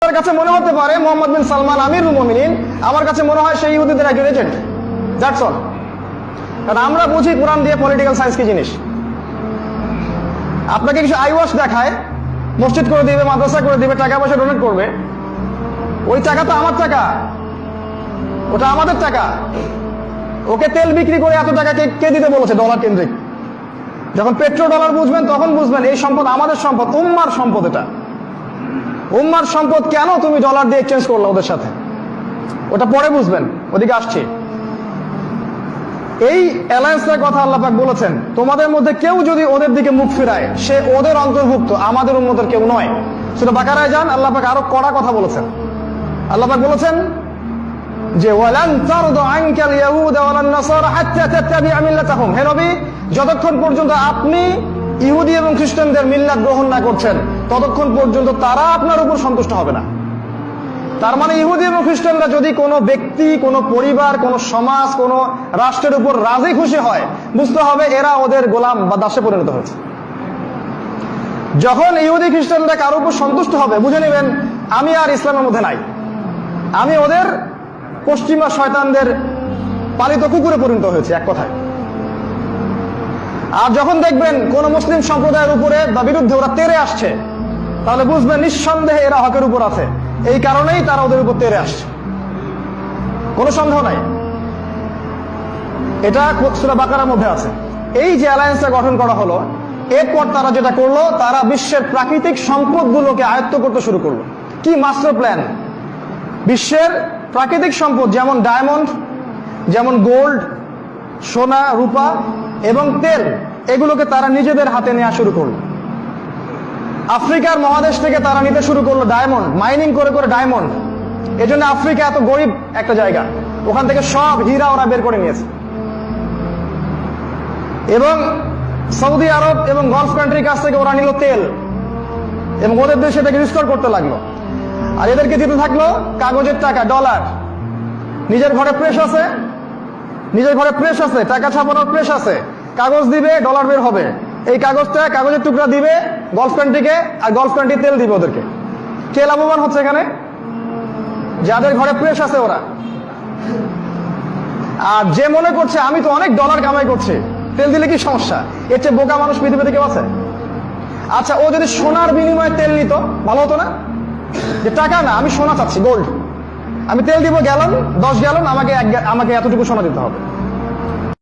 আপনার কাছে মনে হতে পারে মোহাম্মদ বিন সালমান আমিরুল মুমিনিন, আমার কাছে মনে হয় সেই ইহুদিদের একজন এজেন্ট। That's all. কারণ আমরা বুঝি কোরআন দিয়ে পলিটিক্যাল সায়েন্স কি জিনিস। আপনাকে কিছু আইওয়াশ দেখায়, মসজিদ করে দিবে, মাদ্রাসা করে দিবে, টাকা পয়সা ডোনেট করবে, ওই টাকা তো আমার টাকা, ওটা আমাদের টাকা। ওকে তেল বিক্রি করে এত টাকা কে দিতে বলেছে? ডলার কেন্দ্রিক। যখন পেট্রো ডলার বুঝবেন তখন বুঝবেন এই সম্পদ আমাদের সম্পদ, উম্মার সম্পদ। এটা উম্মার সম্পদ। কেন তুমি ডলার দিয়ে এক্সচেঞ্জ করলো ওদের সাথে? ওটা পরে বুঝবেন, ওদিকে আসছে। এই অ্যালায়েন্সের কথা আল্লাহ পাক বলেছেন, তোমাদের মধ্যে কেউ যদি ওদের দিকে মুখ ফিরায় সে ওদের অন্তর্ভুক্ত, আমাদের উম্মতের কেউ নয়। সেটা বাকারায় যান, আল্লাহ পাক আরো কড়া কথা বলেছেন। আল্লাহ পাক বলেছেন যে ওয়ালান তারদা আনকাল ইয়াহুদা ওয়ালান নাসারা হাত্তা তাত্তাবিআ মিল্লাতাহুম। হে নবী, যতক্ষণ পর্যন্ত আপনি ইহুদি এবং খ্রিস্টানদের মিল্লাত গ্রহণ না করছেন ততক্ষণ পর্যন্ত তারা আপনার উপর সন্তুষ্ট হবে না। তার মানে ইহুদি এবং খ্রিস্টানরা যদি কোনো ব্যক্তি, কোনো পরিবার, কোনো সমাজ, কোনো রাষ্ট্রের উপর রাজি খুশি হয়, বুঝতে হবে এরা ওদের গোলাম বা দাসে পরিণত হয়েছে। যখন ইহুদি খ্রিস্টানরা কারো উপর সন্তুষ্ট হবে, বুঝে নেবেন আমি আর ইসলামের মধ্যে নাই, আমি ওদের পশ্চিমা শয়তানদের পালিত কুকুরে পরিণত হয়েছে, এক কথায়। আর যখন দেখবেন কোন মুসলিম সম্প্রদায়ের উপরে বা বিরুদ্ধে ওরা তেড়ে আসছে, তাহলে বুঝবেন নিঃসন্দেহে এরা হকের উপর আছে। এই কারণেই তারা ওদের উপর তেড়ে আসছে, কোনো সন্দেহ নাই। এটা সূরা বাকারার মধ্যে আছে। এই যে অ্যালায়েন্সটা গঠন করা হলো, এরপর তারা যেটা করলো, তারা বিশ্বের প্রাকৃতিক সম্পদগুলোকে আয়ত্ত করতে শুরু করলো। কি মাস্টার প্ল্যান! বিশ্বের প্রাকৃতিক সম্পদ যেমন ডায়মন্ড, যেমন গোল্ড, সোনা, রূপা এবং তেল, এগুলোকে তারা নিজেদের হাতে নেওয়া শুরু করলো। আফ্রিকার মহাদেশ থেকে তারা নিতে শুরু করলো ডায়মন্ড, মাইনিং করে করে ডায়মন্ড। এজন্য আফ্রিকা এত গরিব একটা জায়গা, ওখান থেকে সব হীরা ওরা বের করে নিয়েছে। এবং সৌদি আরব এবং গলফ কান্ট্রির কাছ থেকে ওরা নিল তেল এবং ওদের দেশে এটাকে রিস্টোর করতে লাগলো। আর এদেরকে দিতে থাকলো কাগজের টাকা, ডলার। নিজের ঘরে প্রেস আছে, নিজের ঘরে প্রেস আছে, টাকা ছাপানোর প্রেস আছে, কাগজ দিবে, ডলার বের হবে। এই কাগজটা, কাগজের টুকরা দিবে গলফ কান্ট্রিকে, আর গলফ কান্ট্রি তেল দিবে ওদেরকে। কে লাভবান হচ্ছে এখানে? যাদের ঘরে প্রেস আছে ওরা। আর যে মনে করছে আমি তো অনেক ডলার কামাই করছি, তেল দিলে কি সমস্যা? এর চেয়ে বোকা মানুষ পৃথিবীতে কেউ আছে? আচ্ছা, ও যদি সোনার বিনিময়ে তেল নিত ভালো হতো না? যে টাকা না, আমি সোনা চাচ্ছি, গোল্ড, আমি তেল দিব গ্যালন, 10 গ্যালন, আমাকে এতটুকু সোনা দিতে হবে।